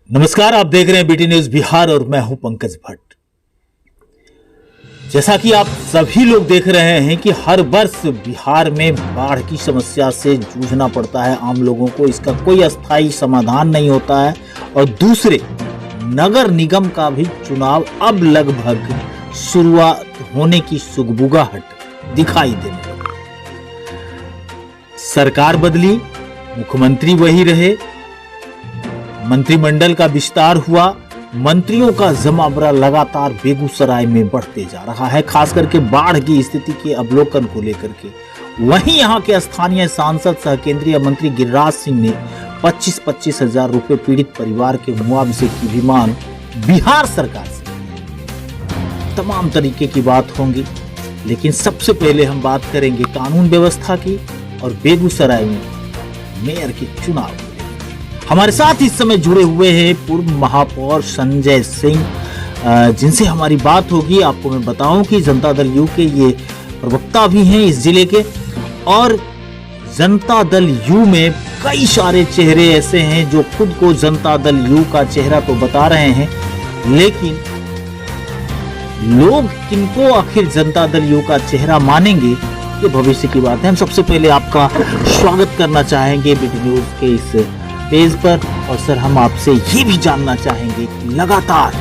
नमस्कार, आप देख रहे हैं बीटी न्यूज बिहार और मैं हूं पंकज भट्ट। जैसा कि आप सभी लोग देख रहे हैं कि हर वर्ष बिहार में बाढ़ की समस्या से जूझना पड़ता है आम लोगों को। इसका कोई अस्थायी समाधान नहीं होता है। और दूसरे, नगर निगम का भी चुनाव अब लगभग शुरुआत होने की सुगबुगाहट दिखाई देने लगी। सरकार बदली, मुख्यमंत्री वही रहे, मंत्रिमंडल का विस्तार हुआ, मंत्रियों का जमावड़ा लगातार बेगूसराय में बढ़ते जा रहा है, खास करके बाढ़ की स्थिति के अवलोकन को लेकर के। वहीं यहां के स्थानीय सांसद सह केंद्रीय मंत्री गिरिराज सिंह ने 25-25 हजार रुपए पीड़ित परिवार के मुआवजे की भी मांग बिहार सरकार से की। तमाम तरीके की बात होंगी, लेकिन सबसे पहले हम बात करेंगे कानून व्यवस्था की और बेगूसराय में मेयर के चुनाव। हमारे साथ इस समय जुड़े हुए हैं पूर्व महापौर संजय सिंह, जिनसे हमारी बात होगी। आपको मैं बताऊं कि जनता दल यू के ये प्रवक्ता भी हैं इस जिले के, और जनता दल यू में कई सारे चेहरे ऐसे हैं जो खुद को जनता दल यू का चेहरा तो बता रहे हैं, लेकिन लोग किनको आखिर जनता दल यू का चेहरा मानेंगे, ये भविष्य की बात है। हम सबसे पहले आपका स्वागत करना चाहेंगे बीटी न्यूज के इस पेज पर। और सर, हम आपसे ये भी जानना चाहेंगे कि लगातार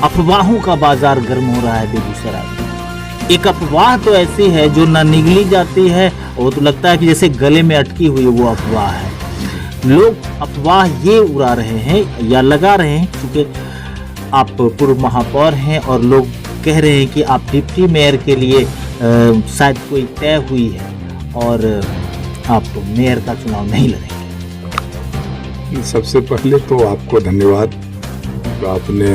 अफवाहों का बाजार गर्म हो रहा है बेगूसराय में। एक अफवाह तो ऐसी है जो न निगली जाती है, वो तो लगता है कि जैसे गले में अटकी हुई वो अफवाह है। लोग अफवाह ये उड़ा रहे हैं या लगा रहे हैं, क्योंकि आप पूर्व महापौर हैं और लोग कह रहे हैं कि आप डिप्टी मेयर के लिए शायद कोई तय हुई है और आप मेयर का चुनाव नहीं लड़ेंगे। सबसे पहले तो आपको धन्यवाद, तो आपने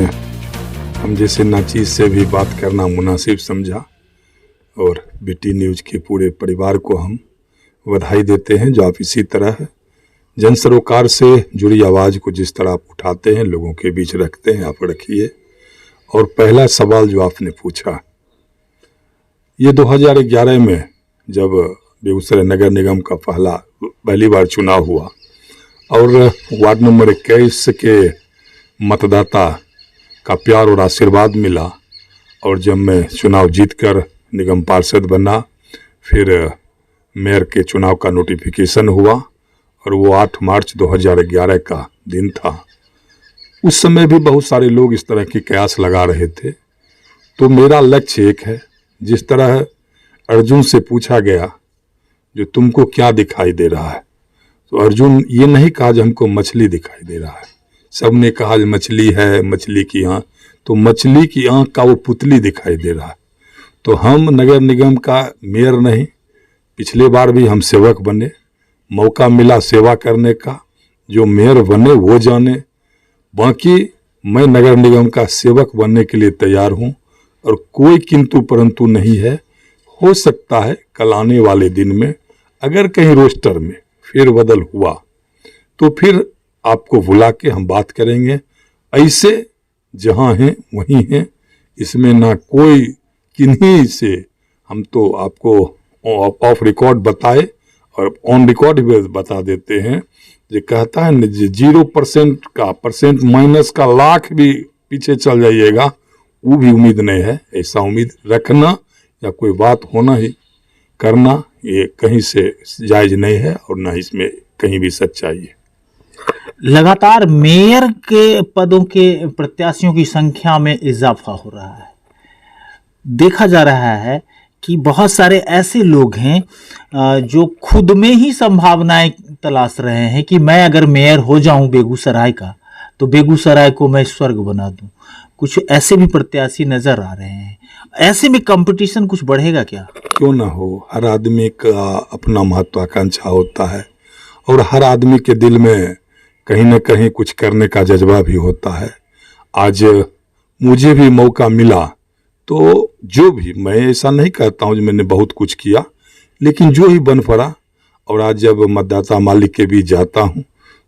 हम जैसे नाचीज से भी बात करना मुनासिब समझा, और बीटी न्यूज के पूरे परिवार को हम बधाई देते हैं जो आप इसी तरह जन सरोकार से जुड़ी आवाज़ को जिस तरह आप उठाते हैं, लोगों के बीच रखते हैं, आप रखिए। और पहला सवाल जो आपने पूछा, ये 2011 में जब बेगूसराय नगर निगम का पहली बार चुनाव हुआ और वार्ड नंबर 21 के मतदाता का प्यार और आशीर्वाद मिला, और जब मैं चुनाव जीतकर निगम पार्षद बना, फिर मेयर के चुनाव का नोटिफिकेशन हुआ, और वो 8 मार्च 2011 का दिन था। उस समय भी बहुत सारे लोग इस तरह की कयास लगा रहे थे। तो मेरा लक्ष्य एक है, जिस तरह अर्जुन से पूछा गया जो तुमको क्या दिखाई दे रहा है, तो अर्जुन ये नहीं कहा जो हमको मछली दिखाई दे रहा है। सबने कहा मछली है, मछली की आँख, तो मछली की आँख का वो पुतली दिखाई दे रहा है। तो हम नगर निगम का मेयर नहीं, पिछले बार भी हम सेवक बने, मौका मिला सेवा करने का, जो मेयर बने वो जाने। बाकी मैं नगर निगम का सेवक बनने के लिए तैयार हूँ, और कोई किंतु परंतु नहीं है। हो सकता है कल आने वाले दिन में अगर कहीं रोस्टर में फिर बदल हुआ तो फिर आपको बुला के हम बात करेंगे। ऐसे जहां हैं वहीं हैं, इसमें ना कोई किन्हीं से, हम तो आपको ऑफ रिकॉर्ड बताए और ऑन रिकॉर्ड भी बता देते हैं। जो कहता है न 0% का परसेंट माइनस का लाख भी पीछे चल जाइएगा, वो भी उम्मीद नहीं है। ऐसा उम्मीद रखना या कोई बात होना ही करना, ये कहीं से जायज नहीं है, और ना इसमें कहीं भी सच्चाई है। लगातार मेयर के पदों के प्रत्याशियों की संख्या में इजाफा हो रहा है। देखा जा रहा है कि बहुत सारे ऐसे लोग हैं जो खुद में ही संभावनाएं तलाश रहे हैं कि मैं अगर मेयर हो जाऊं बेगूसराय का, तो बेगूसराय को मैं स्वर्ग बना दूं। कुछ ऐसे भी प्रत्याशी नजर आ रहे हैं। ऐसे में कंपटीशन कुछ बढ़ेगा क्या? क्यों ना हो, हर आदमी का अपना महत्वाकांक्षा होता है, और हर आदमी के दिल में कहीं ना कहीं कुछ करने का जज्बा भी होता है। आज मुझे भी मौका मिला, तो जो भी, मैं ऐसा नहीं कहता हूँ जो मैंने बहुत कुछ किया, लेकिन जो ही बन पड़ा, और आज जब मतदाता मालिक के बीच जाता हूँ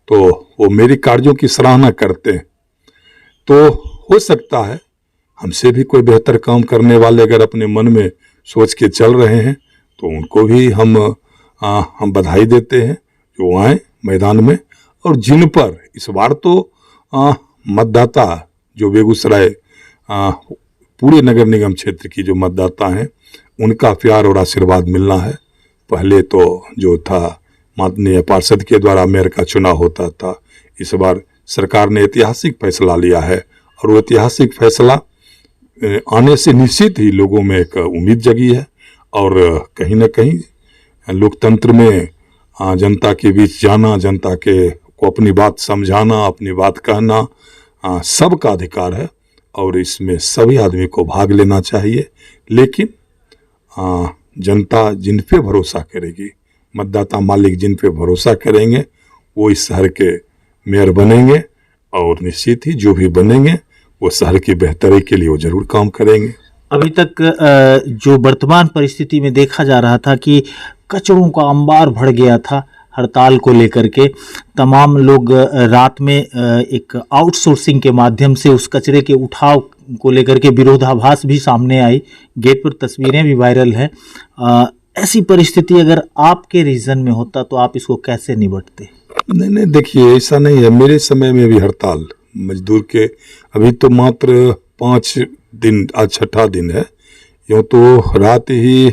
तो वो मेरे कार्यों की सराहना करते हैं। तो हो सकता है हमसे भी कोई बेहतर काम करने वाले अगर अपने मन में सोच के चल रहे हैं, तो उनको भी हम बधाई देते हैं जो आए मैदान में। और जिन पर इस बार तो मतदाता जो बेगूसराय पूरे नगर निगम क्षेत्र की जो मतदाता हैं उनका प्यार और आशीर्वाद मिलना है। पहले तो जो था माननीय पार्षद के द्वारा मेयर का चुनाव होता था, इस बार सरकार ने ऐतिहासिक फैसला लिया है और वो ऐतिहासिक फैसला आने से निश्चित ही लोगों में एक उम्मीद जगी है और कहीं ना कहीं लोकतंत्र में जनता के बीच जाना, जनता के को अपनी बात समझाना, अपनी बात कहना सबका अधिकार है और इसमें सभी आदमी को भाग लेना चाहिए। लेकिन जनता जिन पे भरोसा करेगी, मतदाता मालिक जिन पे भरोसा करेंगे वो इस शहर के मेयर बनेंगे और निश्चित ही जो भी बनेंगे वो शहर की बेहतरी के लिए वो जरूर काम करेंगे। अभी तक जो वर्तमान परिस्थिति में देखा जा रहा था कि कचरों का अंबार भर गया था हड़ताल को लेकर के, तमाम लोग रात में एक आउटसोर्सिंग के माध्यम से उस कचरे के उठाव को लेकर के विरोधाभास भी सामने आई, गेट पर तस्वीरें भी वायरल हैं। ऐसी परिस्थिति अगर आपके रीजन में होता तो आप इसको कैसे निपटते? नहीं, देखिए ऐसा नहीं है। मेरे समय में भी हड़ताल मजदूर के अभी तो मात्र 5 दिन, आज 6ठा दिन है। यूँ तो रात ही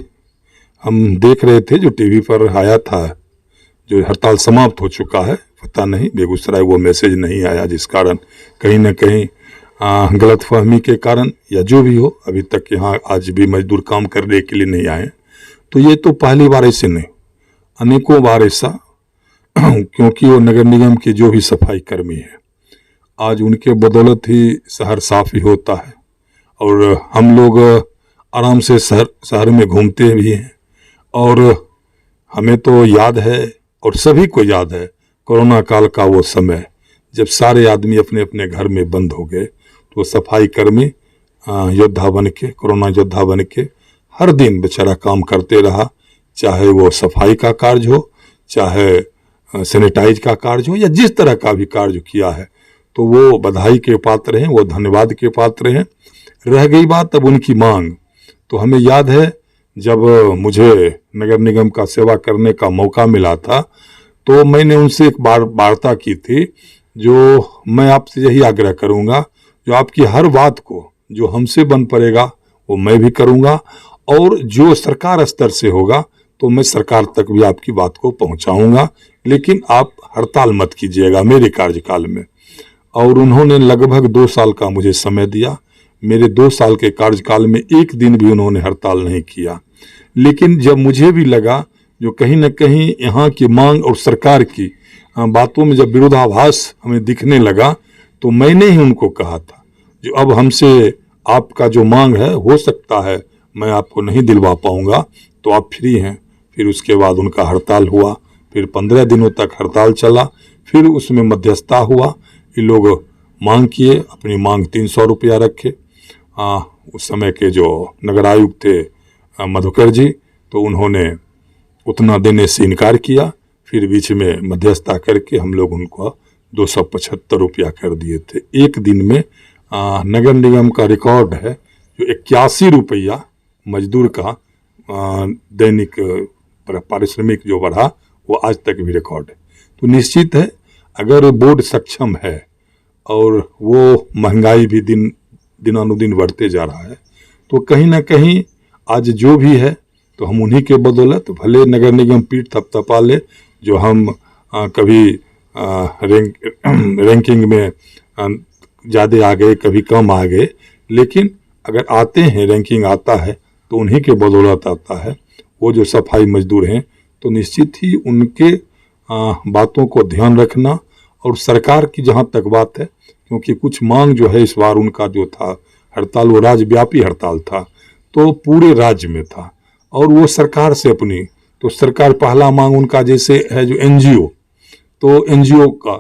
हम देख रहे थे, जो टीवी पर आया था जो हड़ताल समाप्त हो चुका है, पता नहीं बेगूसराय वो मैसेज नहीं आया, जिस कारण कहीं ना कहीं गलतफहमी के कारण या जो भी हो अभी तक यहाँ आज भी मजदूर काम करने के लिए नहीं आए। तो ये तो पहली बार ऐसे नहीं, अनेकों बार ऐसा क्योंकि वो नगर निगम के जो भी सफाई कर्मी है आज उनके बदौलत ही शहर साफ ही होता है और हम लोग आराम से शहर में घूमते भी हैं। और हमें तो याद है और सभी को याद है कोरोना काल का वो समय जब सारे आदमी अपने अपने घर में बंद हो गए, तो सफाई कर्मी योद्धा बन के, कोरोना योद्धा बन के हर दिन बेचारा काम करते रहा, चाहे वो सफाई का कार्य हो, चाहे सैनिटाइज का कार्य हो या जिस तरह का भी कार्य किया है, तो वो बधाई के पात्र हैं, वो धन्यवाद के पात्र हैं। रह गई बात अब उनकी मांग, तो हमें याद है जब मुझे नगर निगम का सेवा करने का मौका मिला था तो मैंने उनसे एक बार वार्ता की थी, जो मैं आपसे यही आग्रह करूंगा, जो आपकी हर बात को जो हमसे बन पड़ेगा वो मैं भी करूंगा और जो सरकार स्तर से होगा तो मैं सरकार तक भी आपकी बात को पहुंचाऊंगा, लेकिन आप हड़ताल मत कीजिएगा मेरे कार्यकाल में। और उन्होंने लगभग 2 साल का मुझे समय दिया। मेरे 2 साल के कार्यकाल में एक दिन भी उन्होंने हड़ताल नहीं किया। लेकिन जब मुझे भी लगा जो कहीं न कहीं यहाँ की मांग और सरकार की बातों में जब विरोधाभास हमें दिखने लगा, तो मैंने ही उनको कहा था जो अब हमसे आपका जो मांग है हो सकता है मैं आपको नहीं दिलवा पाऊंगा, तो आप फ्री हैं। फिर उसके बाद उनका हड़ताल हुआ, फिर 15 दिनों तक हड़ताल चला, फिर उसमें मध्यस्थता हुआ। ये लोग मांग किए, अपनी मांग 300 रुपया रखे। उस समय के जो नगर आयुक्त थे मधुकर जी, तो उन्होंने उतना देने से इनकार किया। फिर बीच में मध्यस्थता करके हम लोग उनको 275 रुपया कर दिए थे। एक दिन में नगर निगम का रिकॉर्ड है जो 81 रुपया मजदूर का दैनिक पारिश्रमिक जो बढ़ा वो आज तक भी रिकॉर्ड है। तो निश्चित है अगर बोर्ड सक्षम है और वो महंगाई भी दिनानुदिन बढ़ते जा रहा है, तो कहीं ना कहीं आज जो भी है तो हम उन्हीं के बदौलत, भले नगर निगम पीठ थपथपा ले जो हम कभी रैंकिंग में ज़्यादा आ गए, कभी कम आ गए, लेकिन अगर आते हैं, रैंकिंग आता है तो उन्हीं के बदौलत आता है। वो जो सफाई मजदूर हैं तो निश्चित ही उनके बातों को ध्यान रखना। और सरकार की जहाँ तक बात है, क्योंकि कुछ मांग जो है इस बार उनका जो था हड़ताल वो राज्यव्यापी हड़ताल था, तो पूरे राज्य में था और वो सरकार से अपनी, तो सरकार पहला मांग उनका जैसे है जो एनजीओ, तो एनजीओ का,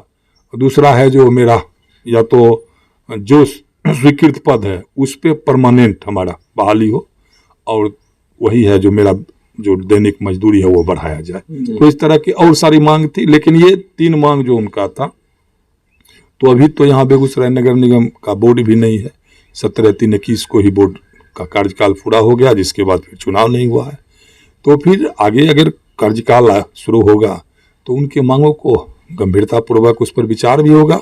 दूसरा है जो मेरा या तो जो स्वीकृत पद है उस पे परमानेंट हमारा बहाली हो, और वही है जो मेरा जो दैनिक मजदूरी है वो बढ़ाया जाए। तो इस तरह की और सारी मांग थी, लेकिन ये 3 मांग जो उनका था। तो अभी तो यहाँ बेगूसराय नगर निगम का बोर्ड भी नहीं है। 17/3/21 को ही बोर्ड का कार्यकाल पूरा हो गया, जिसके बाद फिर चुनाव नहीं हुआ है। तो फिर आगे अगर कार्यकाल शुरू होगा तो उनके मांगों को गंभीरतापूर्वक उस पर विचार भी होगा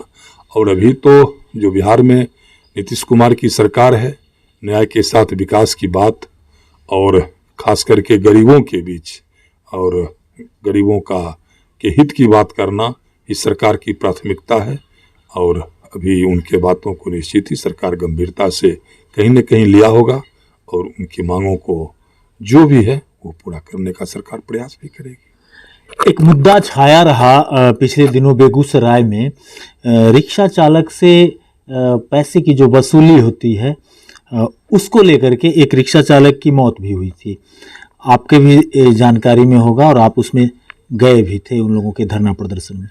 और अभी तो जो बिहार में नीतीश कुमार की सरकार है, न्याय के साथ विकास की बात और खास करके गरीबों के बीच और गरीबों के हित की बात करना इस सरकार की प्राथमिकता है। और अभी उनके बातों को निश्चित ही सरकार गंभीरता से कहीं न कहीं लिया होगा और उनकी मांगों को जो भी है वो पूरा करने का सरकार प्रयास भी करेगी। एक मुद्दा छाया रहा पिछले दिनों बेगूसराय में, रिक्शा चालक से पैसे की जो वसूली होती है उसको लेकर के एक रिक्शा चालक की मौत भी हुई थी। आपके भी जानकारी में होगा और आप उसमें गए भी थे उन लोगों के धरना प्रदर्शन में।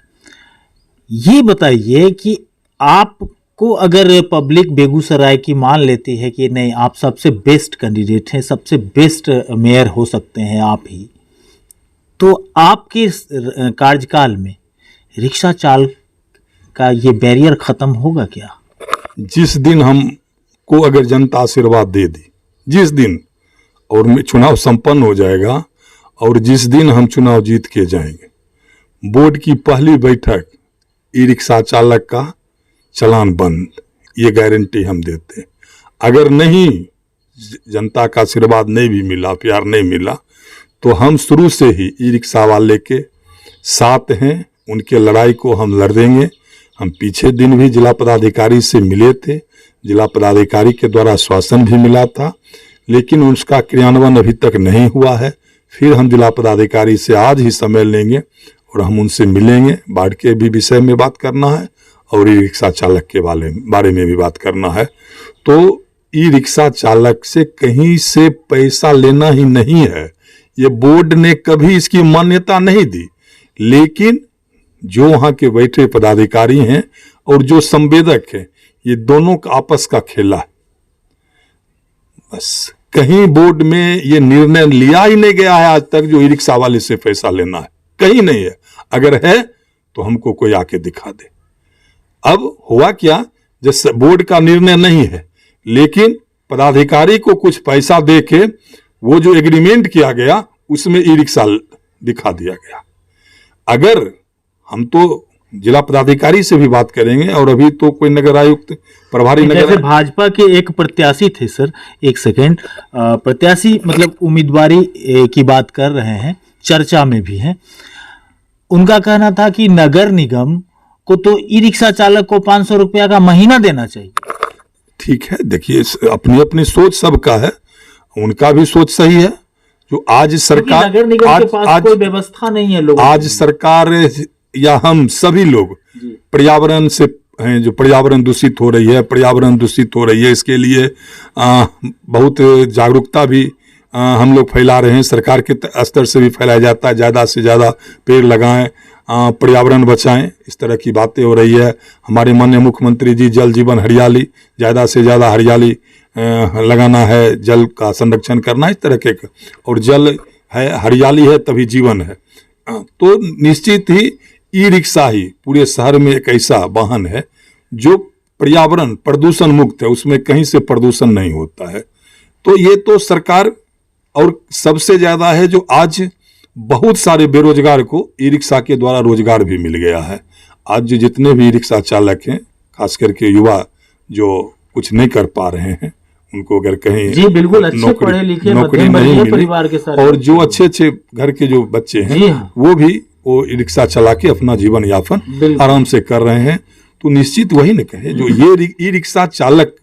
ये बताइए कि आपको अगर पब्लिक बेगूसराय की मान लेती है कि नहीं आप सबसे बेस्ट कैंडिडेट हैं, सबसे बेस्ट मेयर हो सकते हैं आप ही, तो आपके कार्यकाल में रिक्शा चालक का ये बैरियर खत्म होगा क्या? जिस दिन हमको अगर जनता आशीर्वाद दे दी, जिस दिन और चुनाव संपन्न हो जाएगा और जिस दिन हम चुनाव जीत के जाएंगे, बोर्ड की पहली बैठक ई रिक्शा चालक का चलान बंद, ये गारंटी हम देते हैं। अगर नहीं जनता का आशीर्वाद नहीं भी मिला, प्यार नहीं मिला, तो हम शुरू से ही ई रिक्शा वाले के साथ हैं, उनके लड़ाई को हम लड़ देंगे। हम पीछे दिन भी जिला पदाधिकारी से मिले थे, जिला पदाधिकारी के द्वारा आश्वासन भी मिला था, लेकिन उसका क्रियान्वयन अभी तक नहीं हुआ है। फिर हम जिला पदाधिकारी से आज ही समय लेंगे और हम उनसे मिलेंगे। बाढ़ के भी विषय में बात करना है और ई रिक्शा चालक के बारे में भी बात करना है। तो ई रिक्शा चालक से कहीं से पैसा लेना ही नहीं है, ये बोर्ड ने कभी इसकी मान्यता नहीं दी, लेकिन जो वहां के बैठे पदाधिकारी हैं और जो संवेदक हैं, ये दोनों का आपस का खेला है। बस कहीं बोर्ड में ये निर्णय लिया ही नहीं गया है आज तक जो ई रिक्शा वाले से पैसा लेना है, कहीं नहीं है। अगर है तो हमको कोई आके दिखा दे। अब हुआ क्या, जैसे बोर्ड का निर्णय नहीं है, लेकिन पदाधिकारी को कुछ पैसा दे के वो जो एग्रीमेंट किया गया उसमें ई रिक्शा दिखा दिया गया। अगर हम तो जिला पदाधिकारी से भी बात करेंगे और अभी तो कोई नगर आयुक्त प्रभारी जैसे भाजपा के एक प्रत्याशी थे सर, एक सेकेंड, प्रत्याशी मतलब उम्मीदवारी की बात कर रहे हैं, चर्चा में भी हैं। उनका कहना था कि नगर निगम को तो ई रिक्शा चालक को 500 रुपया का महीना देना चाहिए। ठीक है, देखिए अपनी अपनी सोच सबका है, उनका भी सोच सही है। जो आज सरकार, नगर निगम के पास कोई व्यवस्था नहीं है लोगों आज सरकार या हम सभी लोग पर्यावरण से हैं, जो पर्यावरण दूषित हो रही है, पर्यावरण दूषित हो रही है, इसके लिए बहुत जागरूकता भी हम लोग फैला रहे हैं। सरकार के स्तर से भी फैलाया जाता है, ज़्यादा से ज़्यादा पेड़ लगाएं, पर्यावरण बचाएं, इस तरह की बातें हो रही है। हमारे माननीय मुख्यमंत्री जी जल जीवन हरियाली, ज़्यादा से ज़्यादा हरियाली लगाना है, जल का संरक्षण करना, इस तरह के, और जल है, हरियाली है तभी जीवन है। तो निश्चित ही ई रिक्शा ही पूरे शहर में एक ऐसा वाहन है जो पर्यावरण प्रदूषण मुक्त है, उसमें कहीं से प्रदूषण नहीं होता है। तो ये तो सरकार, और सबसे ज़्यादा है जो आज बहुत सारे बेरोजगार को ई रिक्शा के द्वारा रोजगार भी मिल गया है। आज जो जितने भी ई रिक्शा चालक हैं, खास करके युवा जो कुछ नहीं कर पा रहे हैं, उनको अगर कहीं जी बिल्कुल अच्छे पढ़े लिखे नौकरी नहीं मिली, परिवार के साथ, और जो अच्छे अच्छे घर के जो बच्चे हैं वो भी वो ई रिक्शा चला के अपना जीवन यापन आराम से कर रहे हैं। तो निश्चित वही न कहे जो ये ई रिक्शा चालक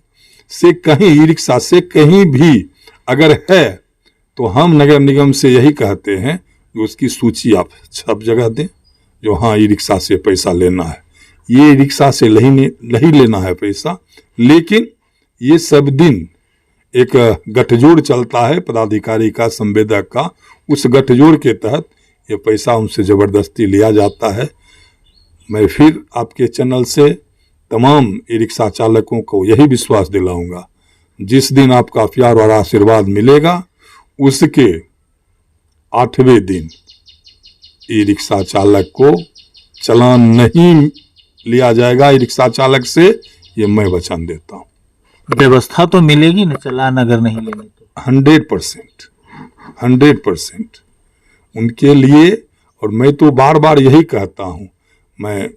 से कहीं, ई रिक्शा से कहीं भी अगर है तो हम नगर निगम से यही कहते हैं कि उसकी सूची आप सब जगह दें, जो हाँ ई रिक्शा से पैसा लेना है, ये ई रिक्शा से नहीं लेना है पैसा। लेकिन ये सब दिन एक गठजोड़ चलता है पदाधिकारी का, संवेदक का, उस गठजोड़ के तहत ये पैसा उनसे ज़बरदस्ती लिया जाता है। मैं फिर आपके चैनल से तमाम ई रिक्शा चालकों को यही विश्वास दिलाऊंगा, जिस दिन आपका प्यार और आशीर्वाद मिलेगा उसके 8वें दिन ई रिक्शा चालक को चालान नहीं लिया जाएगा ई रिक्शा चालक से, ये मैं वचन देता हूँ। व्यवस्था तो मिलेगी ना चालान अगर नहीं लेने तो? 100% उनके लिए। और मैं तो बार बार यही कहता हूँ, मैं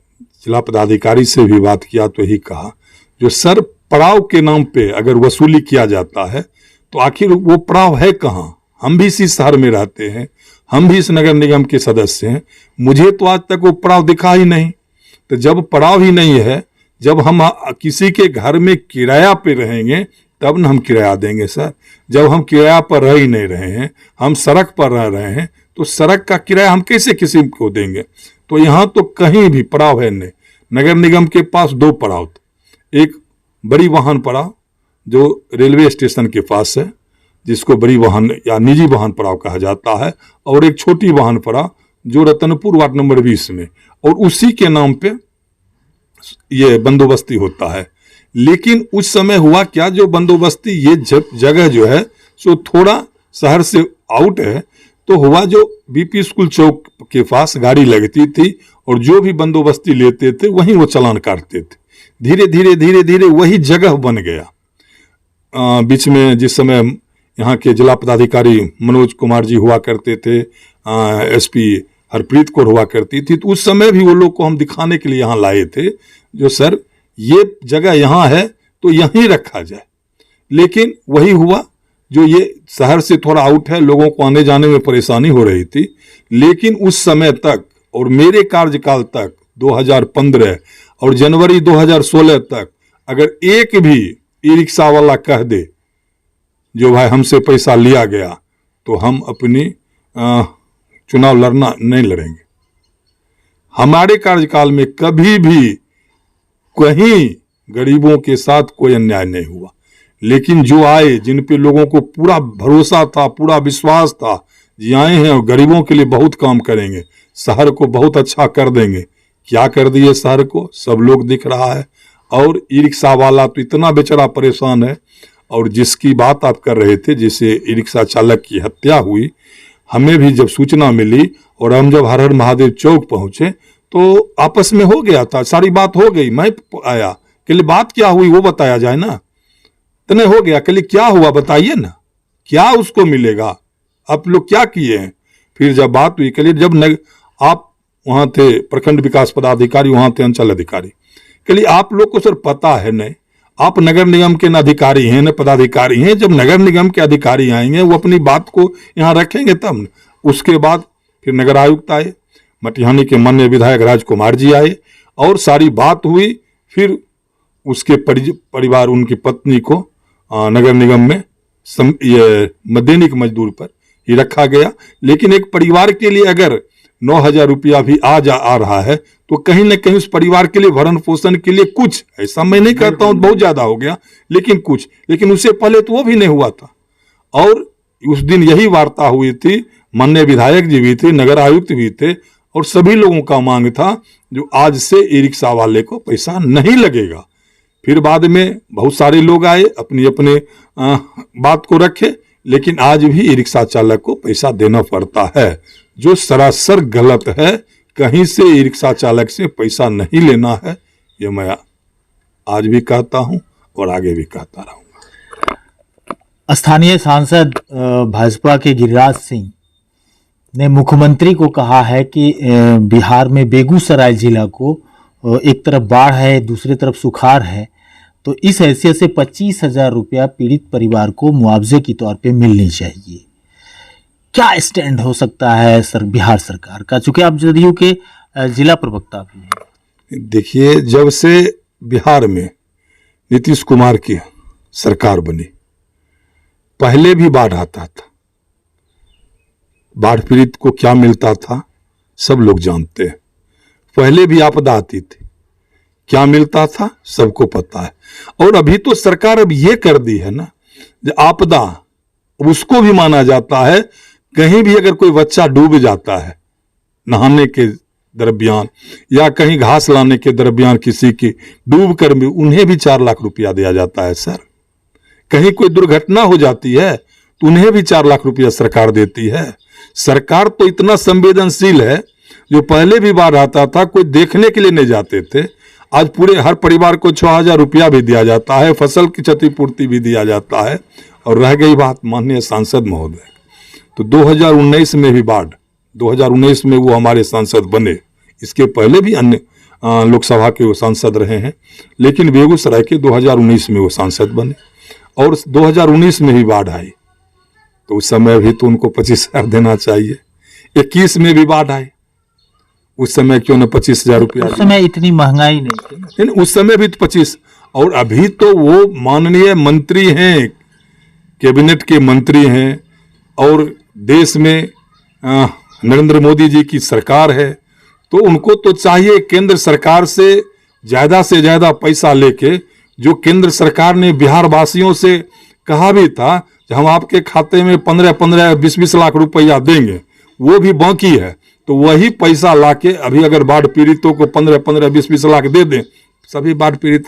जिला पदाधिकारी से भी बात किया तो यही कहा, जो सर पड़ाव के नाम पे अगर वसूली किया जाता है तो आखिर वो पड़ाव है कहाँ? हम भी इसी शहर में रहते हैं, हम भी इस नगर निगम के सदस्य हैं, मुझे तो आज तक वो पड़ाव दिखा ही नहीं। तो जब पड़ाव ही नहीं है, जब हम किसी के घर में किराया पे रहेंगे तब न हम किराया देंगे सर। जब हम किराया पर रह ही नहीं रहे हैं, हम सड़क पर रह रहे हैं, तो सड़क का किराया हम कैसे किसी को देंगे? तो यहाँ तो कहीं भी पड़ाव है नहीं। नगर निगम के पास दो पड़ाव थे, एक बड़ी वाहन पड़ाव जो रेलवे स्टेशन के पास है, जिसको बड़ी वाहन या निजी वाहन पड़ाव कहा जाता है, और एक छोटी वाहन पड़ाव जो रतनपुर वार्ड नंबर 20 में, और उसी के नाम पे ये बंदोबस्ती होता है। लेकिन उस समय हुआ क्या, जो बंदोबस्ती ये जगह जो है सो थोड़ा शहर से आउट है, तो हुआ जो बीपी स्कूल चौक के पास गाड़ी लगती थी और जो भी बंदोबस्ती लेते थे वहीं वो चालान काटते थे। धीरे धीरे वही जगह बन गया। बीच में जिस समय यहाँ के जिला पदाधिकारी मनोज कुमार जी हुआ करते थे, एसपी हरप्रीत कौर हुआ करती थी, तो उस समय भी वो लोग को हम दिखाने के लिए यहाँ लाए थे, जो सर ये जगह यहाँ है तो यहीं रखा जाए। लेकिन वही हुआ, जो ये शहर से थोड़ा आउट है, लोगों को आने जाने में परेशानी हो रही थी। लेकिन उस समय तक और मेरे कार्यकाल तक 2015 और जनवरी 2016 तक अगर एक भी ई रिक्शा वाला कह दे जो भाई हमसे पैसा लिया गया, तो हम अपनी चुनाव लड़ना नहीं लड़ेंगे। हमारे कार्यकाल में कभी भी कहीं गरीबों के साथ कोई अन्याय नहीं हुआ। लेकिन जो आए, जिन पे लोगों को पूरा भरोसा था, पूरा विश्वास था, जी आए हैं और गरीबों के लिए बहुत काम करेंगे, शहर को बहुत अच्छा कर देंगे, क्या कर दिए शहर को सब लोग दिख रहा है। और ई रिक्शा वाला तो इतना बेचारा परेशान है। और जिसकी बात आप कर रहे थे, जिसे ई रिक्शा चालक की हत्या हुई, हमें भी जब सूचना मिली और हम जब हर हर महादेव चौक पहुंचे तो आपस में हो गया था, सारी बात हो गई। मैं आया के लिए बात क्या हुई वो बताया जाए ना, तने हो गया के लिए क्या हुआ बताइए ना, क्या उसको मिलेगा, आप लोग क्या किए हैं। फिर जब बात हुई के लिए, जब आप वहां थे प्रखंड विकास पदाधिकारी, वहां थे अंचल अधिकारी, के लिए आप लोग को सर पता है नहीं, आप नगर निगम के न अधिकारी हैं न पदाधिकारी हैं। जब नगर निगम के अधिकारी आएंगे वो अपनी बात को यहाँ रखेंगे तब न। उसके बाद फिर नगर आयुक्त आए, मटिहानी के माननीय विधायक राजकुमार जी आए और सारी बात हुई। फिर उसके परिवार, उनकी पत्नी को नगर निगम में ये दैनिक मजदूर पर ही रखा गया। लेकिन एक परिवार के लिए अगर 9,000 रुपया भी आ रहा है तो कहीं न कहीं उस परिवार के लिए भरण पोषण के लिए कुछ, ऐसा मैं नहीं कहता हूं बहुत ज्यादा हो गया, लेकिन कुछ, लेकिन उससे पहले तो वो भी नहीं हुआ था। और उस दिन यही वार्ता हुई थी, माननीय विधायक जी भी थे, नगर आयुक्त भी थे, और सभी लोगों का मांग था जो आज से ई रिक्शा वाले को पैसा नहीं लगेगा। फिर बाद में बहुत सारे लोग आए, अपनी अपने बात को रखे, लेकिन आज भी ई रिक्शा चालक को पैसा देना पड़ता है, जो सरासर गलत है। कहीं से ई रिक्शा चालक से पैसा नहीं लेना है, ये मैं आज भी कहता हूं और आगे भी कहता रहूंगा। स्थानीय सांसद भाजपा के गिरिराज सिंह ने मुख्यमंत्री को कहा है कि बिहार में बेगूसराय जिला को एक तरफ बाढ़ है, दूसरी तरफ सुखाड़ है, तो इस हैसियत से 25,000 रुपया पीड़ित परिवार को मुआवजे के तौर पे मिलनी चाहिए। क्या स्टैंड हो सकता है सर बिहार सरकार का, चूंकि आप जदयू के जिला प्रवक्ता भी हैं? देखिए, जब से बिहार में नीतीश कुमार की सरकार बनी, पहले भी बाढ़ आता था। बाढ़ पीड़ित को क्या मिलता था सब लोग जानते हैं। पहले भी आपदा आती थी, क्या मिलता था सबको पता है। और अभी तो सरकार अब ये कर दी है ना, जो आपदा उसको भी माना जाता है। कहीं भी अगर कोई बच्चा डूब जाता है नहाने के दरमियान या कहीं घास लाने के दरमियान किसी की डूब कर भी, उन्हें भी 4 लाख रुपया दिया जाता है सर। कहीं कोई दुर्घटना हो जाती है तो उन्हें भी 4 लाख रुपया सरकार देती है। सरकार तो इतना संवेदनशील है, जो पहले भी बाढ़ आता था कोई देखने के लिए नहीं जाते थे, आज पूरे हर परिवार को 6,000 रुपया भी दिया जाता है, फसल की क्षतिपूर्ति भी दिया जाता है। और रह गई बात माननीय सांसद महोदय, तो 2019 में भी बाढ़, 2019 में वो हमारे सांसद बने, इसके पहले भी अन्य लोकसभा के वो सांसद रहे हैं, लेकिन बेगूसराय के 2019 में वो सांसद बने और 2019 में ही बाढ़ आई, तो उस समय भी तो उनको 25,000 देना चाहिए। 21 में भी बाढ़ आई, उस समय क्यों न 25,000 रुपया। उस समय इतनी महंगाई नहीं थी, लेकिन उस समय भी तो 25, और अभी तो वो माननीय मंत्री हैं, कैबिनेट के मंत्री हैं, और देश में नरेंद्र मोदी जी की सरकार है, तो उनको तो चाहिए केंद्र सरकार से ज़्यादा पैसा लेके, जो केंद्र सरकार ने बिहार वासियों से कहा भी था कि हम आपके खाते में 15-15, 20-20 लाख रुपया देंगे, वो भी बाकी है, तो वही पैसा लाके अभी अगर बाढ़ पीड़ितों को 15-15, 20-20 लाख दे दें, सभी बाढ़ पीड़ित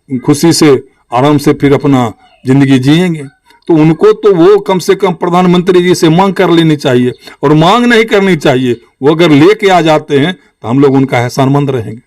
खुशी से आराम से फिर अपना जिंदगी जिएंगे। तो उनको तो वो कम से कम प्रधानमंत्री जी से मांग कर लेनी चाहिए, और मांग नहीं करनी चाहिए, वो अगर लेके आ जाते हैं तो हम लोग उनका एहसानमंद रहेंगे।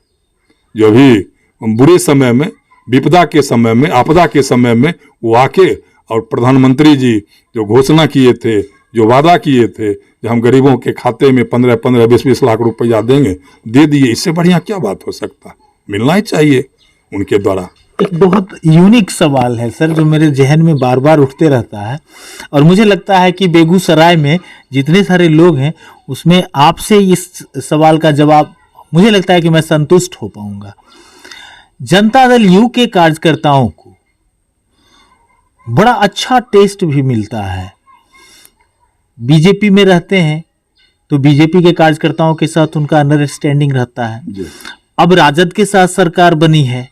जो भी बुरे समय में, विपदा के समय में, आपदा के समय में वो आके, और प्रधानमंत्री जी जो घोषणा किए थे, जो वादा किए थे कि हम गरीबों के खाते में 15-15, 20-20 लाख रुपया देंगे, दे दिए। इससे बढ़िया क्या बात हो सकता, मिलना ही चाहिए उनके द्वारा। एक बहुत यूनिक सवाल है सर, जो मेरे जहन में बार बार उठते रहता है, और मुझे लगता है कि बेगूसराय में जितने सारे लोग हैं उसमें आपसे इस सवाल का जवाब मुझे लगता है कि मैं संतुष्ट हो पाऊंगा। जनता दल यू के कार्यकर्ताओं को बड़ा अच्छा टेस्ट भी मिलता है। बीजेपी में रहते हैं तो बीजेपी के कार्यकर्ताओं के साथ उनका अंडरस्टैंडिंग रहता है। अब राजद के साथ सरकार बनी है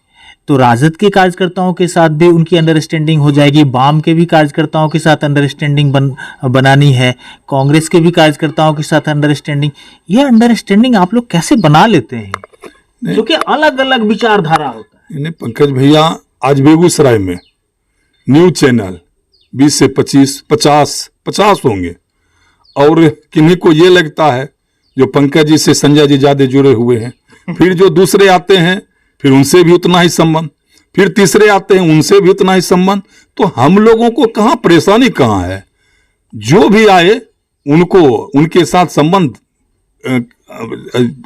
तो राजद के कार्यकर्ताओं के साथ भी उनकी अंडरस्टैंडिंग हो जाएगी, वाम के भी कार्यकर्ताओं के साथ अंडरस्टैंडिंग बनानी है, कांग्रेस के भी कार्यकर्ताओं के साथ अंडरस्टैंडिंग। ये अंडरस्टैंडिंग आप लोग कैसे बना लेते हैं, जो कि अलग अलग विचारधारा होता है? पंकज भैया, आज बेगूसराय में न्यूज चैनल 20 से 25, 50 होंगे, और किन्हीं को ये लगता है जो पंकज जी से संजय जी ज्यादा जुड़े हुए हैं, फिर जो दूसरे आते हैं फिर उनसे भी उतना ही संबंध, फिर तीसरे आते हैं उनसे भी उतना ही संबंध। तो हम लोगों को कहाँ परेशानी कहाँ है? जो भी आए उनको उनके साथ संबंध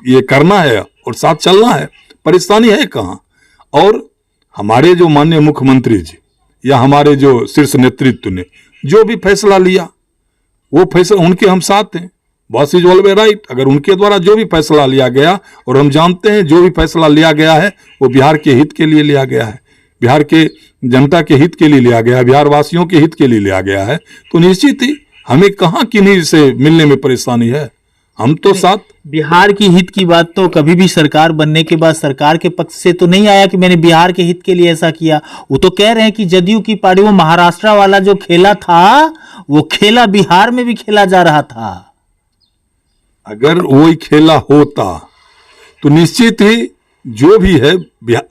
ये करना है और साथ चलना है, परेशानी है कहाँ? और हमारे जो माननीय मुख्यमंत्री जी या हमारे जो शीर्ष नेतृत्व ने जो भी फैसला लिया, वो फैसला उनके हम साथ हैं। Boss is always right. अगर उनके द्वारा जो भी फैसला लिया गया, और हम जानते हैं जो भी फैसला लिया गया है वो बिहार के हित के लिए लिया गया है, बिहार के जनता के हित के लिए लिया गया है, बिहार वासियों के हित के लिए लिया गया है, तो निश्चित ही हमें कहाँ किन्हीं से मिलने में परेशानी है। हम तो साथ। बिहार की हित की बात तो कभी भी सरकार बनने के बाद सरकार के पक्ष से तो नहीं आया कि मैंने बिहार के हित के लिए ऐसा किया। वो तो कह रहे हैं कि जदयू की पार्टी, वो महाराष्ट्र वाला जो खेला था वो खेला बिहार में भी खेला जा रहा था। अगर वही खेला होता तो निश्चित ही जो भी है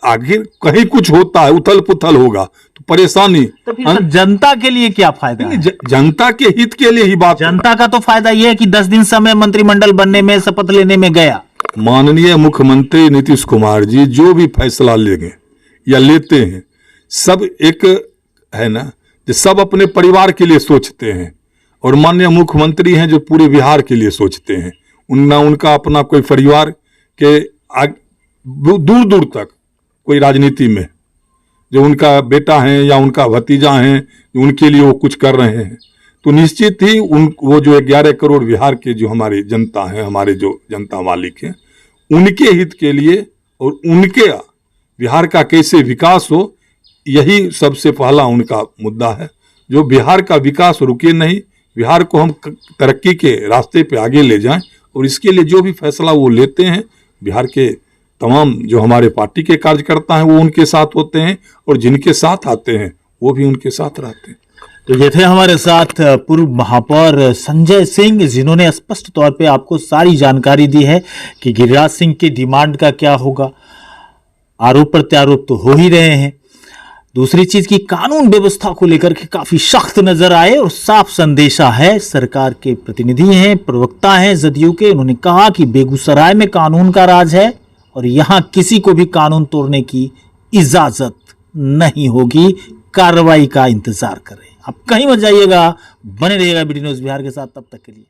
आगे कहीं कुछ होता है, उथल पुथल होगा तो परेशानी। तो फिर जनता के लिए क्या फायदा है? जनता के हित के लिए ही बात। जनता का तो फायदा यह है कि 10 दिन समय मंत्रिमंडल बनने में, शपथ लेने में गया। माननीय मुख्यमंत्री नीतीश कुमार जी जो भी फैसला लेंगे या लेते हैं, सब एक है ना, जो सब अपने परिवार के लिए सोचते हैं, और माननीय मुख्यमंत्री हैं जो पूरे बिहार के लिए सोचते हैं। उनका अपना कोई परिवार के दूर दूर तक कोई राजनीति में जो उनका बेटा है या उनका भतीजा है, उनके लिए वो कुछ कर रहे हैं, तो निश्चित ही वो जो 11 करोड़ बिहार के जो हमारी जनता है, हमारे जो जनता मालिक हैं, उनके हित के लिए और उनके बिहार का कैसे विकास हो, यही सबसे पहला उनका मुद्दा है। जो बिहार का विकास रुके नहीं, बिहार को हम तरक्की के रास्ते पे आगे ले जाएं, और इसके लिए जो भी फैसला वो लेते हैं, बिहार के तमाम जो हमारे पार्टी के कार्यकर्ता हैं वो उनके साथ होते हैं, और जिनके साथ आते हैं वो भी उनके साथ रहते हैं। तो ये थे हमारे साथ पूर्व महापौर संजय सिंह, जिन्होंने स्पष्ट तौर पे आपको सारी जानकारी दी है कि गिरिराज सिंह की डिमांड का क्या होगा। आरोप प्रत्यारोप तो हो ही रहे हैं। दूसरी चीज की कानून व्यवस्था को लेकर के काफी सख्त नजर आए, और साफ संदेशा है। सरकार के प्रतिनिधि हैं, प्रवक्ता हैं जदयू के, उन्होंने कहा कि बेगूसराय में कानून का राज है और यहां किसी को भी कानून तोड़ने की इजाजत नहीं होगी। कार्रवाई का इंतजार करें। आप कहीं मत जाइएगा, बने रहिएगा BD न्यूज़ बिहार के साथ। तब तक के लिए